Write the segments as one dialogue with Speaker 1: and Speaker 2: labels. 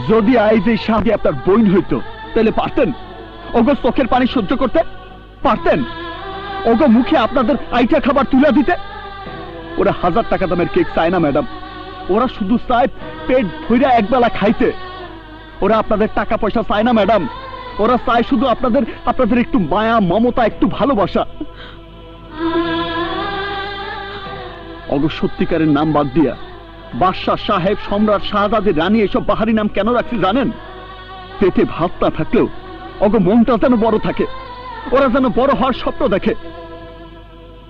Speaker 1: যদি আইজ এই শাদি আপনার বইন হইতো তাহলে পারতেন ওগো চোখের পানি সহ্য করতে পারতেন? ওগো মুখে আপনাদের আইটা খাবার তুলে দিতে? ওরা 1000 টাকা দামের কেক চায় না ম্যাডাম, ওরা শুধু চায় পেট ভইরা একবেলা খাইতে। ওরা আপনাদের টাকা পয়সা চায় না ম্যাডাম, ওরা চায় শুধু আপনাদের একটু মায়া মমতা, একটু ভালোবাসা। ওগো সত্যিকারের নাম বাদ দিয়া বাদশাহ সাহেব, সম্রাট, শাহজাদি, রানী এসব বাহারি নাম কেন রাখছি জানেন? পেটে ভাত না থাকলেও ওগো মনটা যেন বড় থাকে, ওরা যেন বড় হওয়ার স্বপ্ন দেখে।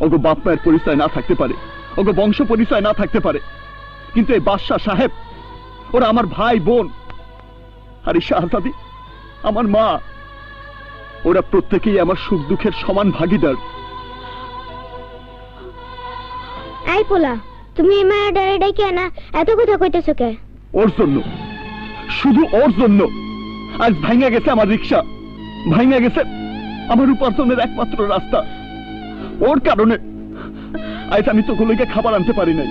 Speaker 1: ওগো বাপ মায়ের পরিচয় না থাকতে পারে, ওগো বংশ পরিচয় না থাকতে পারে, কিন্তু এই বাদশাহ সাহেব ওরা আমার ভাই বোন, আর এই শাহজাদি আমার মা। ওরা প্রত্যেকেই আমার সুখ দুঃখের সমান ভাগিদার।
Speaker 2: এই পোলা, তুমি মায়া ডারে ডাইকে না এত কথা কইতেছো কে?
Speaker 1: ওর জন্য, শুধু ওর জন্য আজ ভাঙা গেছে আমার রিক্সা, ভাঙা গেছে আমার উপার্জনের একমাত্র রাস্তা। ওর কারণে আজ আমি তোগুলোকে খাবার আনতে পারি নাই।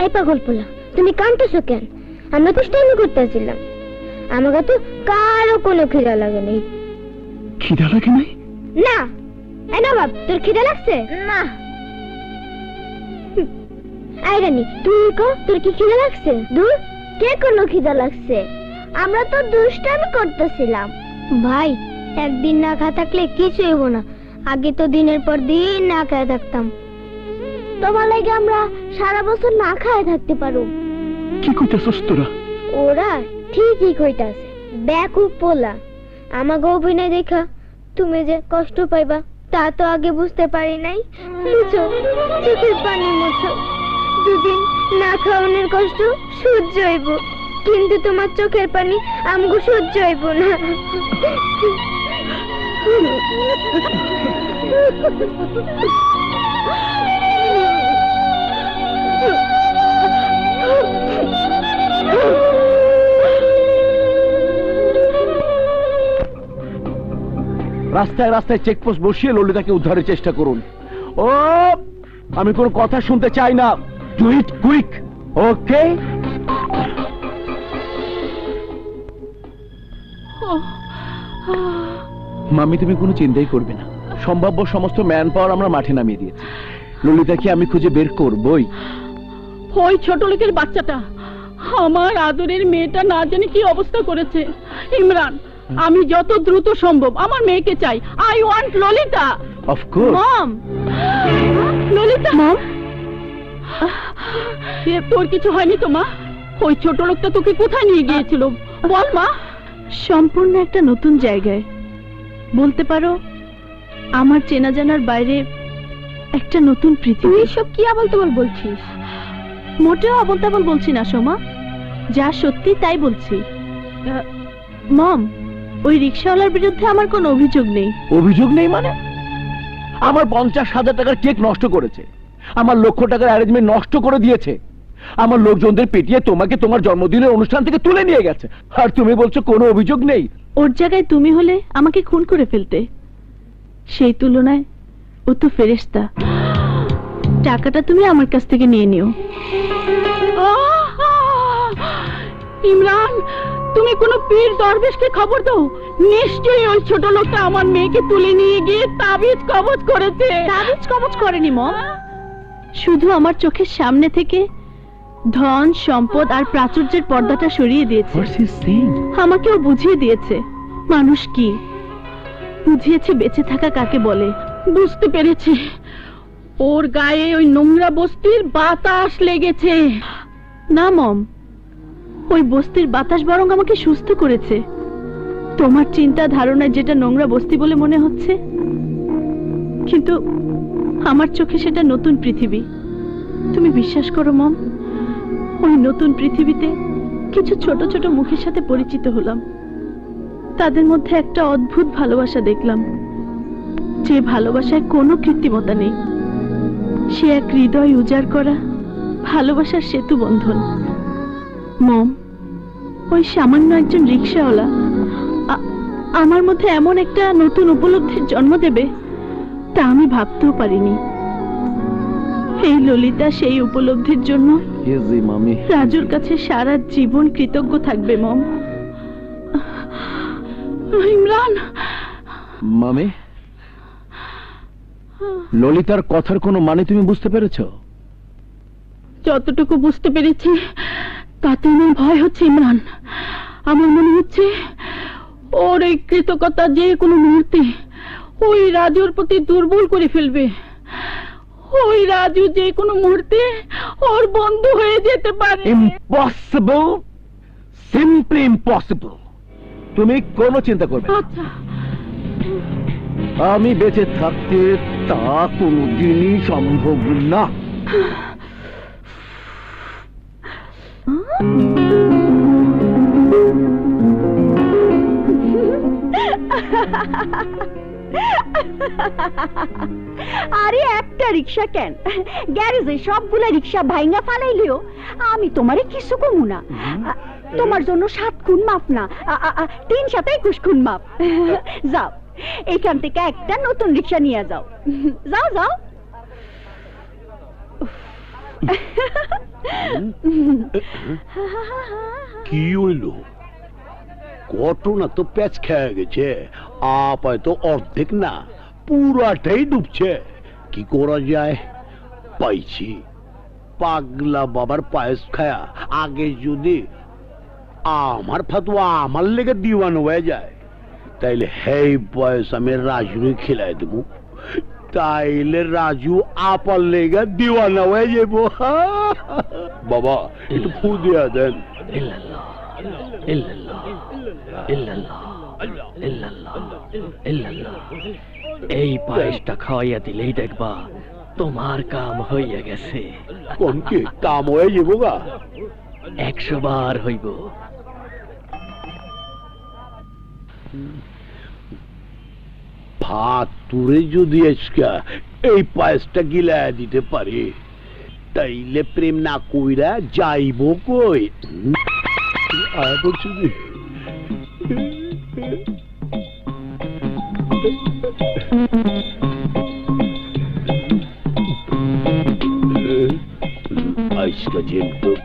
Speaker 2: এই পাগল পোলা, তুমি কাঁদতেছো কেন? আমরা তো স্ট্যান্ড করতেছিলাম, আমাকে তো কারো কোনো খিদা লাগে নাই।
Speaker 1: খিদা লাগে নাই?
Speaker 2: না। এই নবাব, তোর খিদা লাগছে? না। এই রানী, তুই কো তোর কি খিদা লাগছে? দূর, কে কোনো খিদা লাগছে? আমরা তো দুষ্টামি করতেছিলাম। ভাই, একদিন না খা থাকলে কিছু হইব না। আগে তো দিনের পর দিন না খেয়ে থাকতাম, তোমার লাগে আমরা সারা বছর না খায় থাকতে পারো।
Speaker 1: কি কইতাছস তোরা?
Speaker 2: ওরা ঠিকই কইতাছে, বেকুব পোলা। আমাকে অভিনয় দেখা তুমি যে কষ্ট পাইবা তা তো আগে বুঝতে পারি নাই। মুছো, চোখের পানি মুছো। দুদিন না খাওয়ানোর কষ্ট সহ্য হইব, কিন্তু তোমার চোখের পানি আমগো সহ্য হইব না।
Speaker 1: রাস্তায় রাস্তায় চেকপোস্ট বসিয়ে ললিতাকে উদ্ধারের চেষ্টা করুন। ও, আমি কোনো কথা শুনতে চাই না। ডু ইট কুইক, ওকে? মামি, তুমি কোনো চিন্তাই করবে না, সম্ভাব্য সমস্ত ম্যান পাওয়ার আমরা মাঠে নামিয়ে দিয়েছি। ললিতাকে আমি খুঁজে বের করবই।
Speaker 3: ওই ছোট লোকের বাচ্চাটা আমার আদরের মেয়েটা না জানি কি অবস্থা করেছে। ইমরান, আমি যত দ্রুত সম্ভব আমার মেয়েকে চাই। I want Lalita.
Speaker 1: Of course
Speaker 3: mom. Lalita mom, তোর কিছু হয়নি তো মা? ওই ছোট লোকটা তোকে কোথায় নিয়ে গিয়েছিল বল মা?
Speaker 4: সম্পূর্ণ একটা নতুন জায়গায়, বলতে পারো আমার চেনা জানার বাইরে একটা নতুন পৃথিবী।
Speaker 3: তুই সব কি আবল তাবল বলছিস?
Speaker 4: মোটেও আবল তাবল বলছি না সোমা, যা সত্যি তাই বলছি। মম, ওই রিকশাওয়ালার বিরুদ্ধে আমার কোনো অভিযোগ নেই।
Speaker 1: অভিযোগ নেই মানে? আমার 50,000 টাকার কেক নষ্ট করেছে, আমার লক্ষ টাকার অ্যারেঞ্জমেন্ট নষ্ট করে দিয়েছে, আমার লোকজনদের পেটিয়ে তোমাকে তোমার জন্মদিনের অনুষ্ঠান থেকে তুলে নিয়ে গেছে, আর তুমি বলছো কোনো অভিযোগ নেই?
Speaker 4: ওর জায়গায় তুমি হলে আমাকে খুন করে ফেলতে। সেই তুলনায় ও তো ফেরেশতা। টাকাটা তুমি আমার কাছ থেকে নিয়ে নিও।
Speaker 3: ইমরান, তুমি কোনো পীর দরবেশকে খবর দাও, নিশ্চয়ই ওই ছোট লোকটা আমার মেয়েকে তুলে নিয়ে গিয়ে তাবিজ কবজ করেছে।
Speaker 4: তাবিজ কবজ করেনি মম, শুধু আমার চোখের সামনে থেকে ধন সম্পদ আর প্রাচুর্যের পর্দাটা সরিয়ে দিয়েছে। আমাকেও বুঝিয়ে দিয়েছে মানুষ কি, বুঝিয়েছে বেঁচে থাকা কাকে বলে।
Speaker 3: বুঝতে পেরেছি, ওর গায়ে ওই নোংরা বস্তির বাতাস লেগেছে।
Speaker 4: না মম, ওই বস্তির বাতাস বরং আমাকে সুস্থ করেছে। তোমার চিন্তা ধারণায় যেটা নোংরা বস্তি বলে মনে হচ্ছে, কিন্তু আমার চোখে সেটা নতুন পৃথিবী। তুমি বিশ্বাস করো মম, ওই নতুন পৃথিবীতে কিছু ছোট ছোট মুখের সাথে পরিচিত হলাম। তাদের মধ্যে একটা অদ্ভুত ভালোবাসা দেখলাম, যে ভালোবাসায় কোনো কৃত্রিমতা নেই। সে এক হৃদয় উজাড় করা ভালোবাসার সেতু বন্ধন। মম, ওই সামান্য একজন রিকশাওয়ালা আমার মধ্যে এমন একটা নতুন উপলব্ধির জন্ম দেবে তা আমি ভাবতেও পারিনি। এই ললিতা সেই উপলব্ধির জন্য
Speaker 1: ইজি মামি।
Speaker 4: রাজুর কাছে সারা জীবন কৃতজ্ঞ থাকবে মম।
Speaker 3: ইমরান,
Speaker 1: মামি, ললিতার কথার কোনো মানে তুমি বুঝতে পেরেছো?
Speaker 3: যতটুকু বুঝতে পেরেছি তাতে আমার ভয় হচ্ছে ইমরান। আমার মনে হচ্ছে ওর এই কৃতজ্ঞতা যে কোনো মুহূর্তে ওই রাজুর প্রতি দুর্বল করে ফেলবে। ওই রাজু যে কোনো মুহূর্তে ওর বন্ধু হয়ে যেতে পারে।
Speaker 1: Impossible, simply impossible. তুমি কোনো চিন্তা করবে না।
Speaker 3: আচ্ছা,
Speaker 1: আমি বেঁচে থাকতে তা কোনোদিনই সম্ভব না।
Speaker 4: আরে একটা রিক্সা কেন, গ্যারেজে সবগুলা রিক্সা ভাইঙ্গা ফালাইলেও আমি তোমারে কিছু কমু না। তোমার জন্য 7 খুন মাপ না, 3 সাথে 21 খুন মাপ। যাও এখান থেকে একটা নতুন রিক্সা নিয়ে যাও। যাও যাও।
Speaker 5: কি হইল? ঘটনা তো প্যাচ খেয়ে গেছে, আপায় তো অর্ধেক না পুরাটাই ডুবছে। কি করা যায়? পাইছি, পাগলা বাবার পায়েস খায়া আগে যদি আমার ফাতুয়া আমার লেগে দিওয়ানো হয়ে যায়, তাইলে হেই বয়স আমি রাজুরে খেলাই দেবো, তাইলে রাজু আপার লেগে দিওয়ানা হয়ে যাব। বাবা একটু ফু দিয়া দেন।
Speaker 6: এই পায়েসটা খাওয়াইয়া দিলেই দেখবা তোমার কাম হইয়া গেছে।
Speaker 5: কোন কি কাম হয়ে যাব গা?
Speaker 6: 100 বার হইব।
Speaker 5: ভাত তুরে যদি আজকা এই পায়েসটা গিলায় দিতে পারে, তাইলে প্রেম না কইরা যাইব কই? আয় বলছি যে, আজকা যে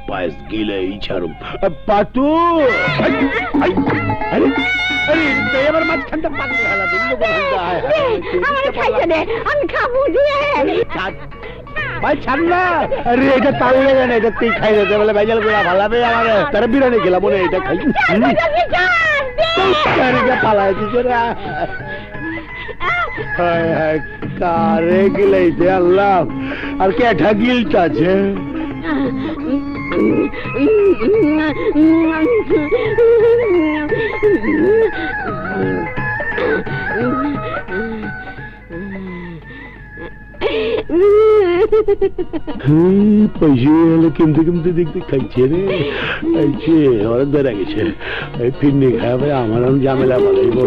Speaker 5: পায়েস গিলাই ছাড়ুম। পাতু আরে আরে এবার মাঝখানটা পাগল হেলা দিল।
Speaker 4: আমার খাইছে রে, আমি খাবো দিয়ে।
Speaker 5: ভাই ছাড় না। আরে এটা তাল লেগে না, এটা তুই খাই দিতে বলে ভাইজাল গুলা ভালাবে আমার। তারা বিরিয়ানি খেলাম মনে এটা খাই ফালাই দিছে রে। হায় হায়, কারে গিলাইছে আল্লাহ, আর কেঠা গিলতাছে। পয়সা হলে কিনতে কিনতে দেখতে খাইছে রে। খাইছে ওরা ধরে গেছে, এই ফিরনি খাবে আমার ঝামেলা বাড়াইব।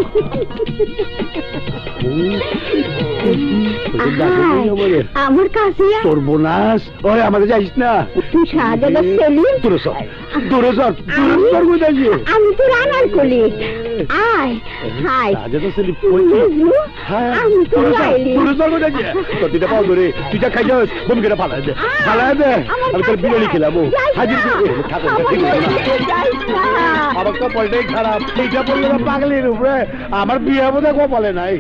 Speaker 4: আমার কাছে
Speaker 5: তোর বোনাস ওই আমাদের যাইস না।
Speaker 4: তুই শাহজাদা সেলিম,
Speaker 5: দূরে সর, দূরে সর, দূরে সর কোথায় গিয়ে?
Speaker 4: আমি তো রানার কলি। আয় হাই
Speaker 5: শাহজাদা সেলিম কই?
Speaker 4: আমি তো লাইলি।
Speaker 5: দূরে সর কোথায় গিয়ে? তোর দিটা পাও ধরে তুই যা খাই যাস বমি করে ফালাই দে, ফালাই দে। আমি তোর বিরিয়ানি খেলাম হাজির করে ঠাকুর ঠিক না। আমার তো পয়সাই খারাপ, এইটা বললো পাগলের উপরে। আমার বিয়ে বোধ কপালে নাই।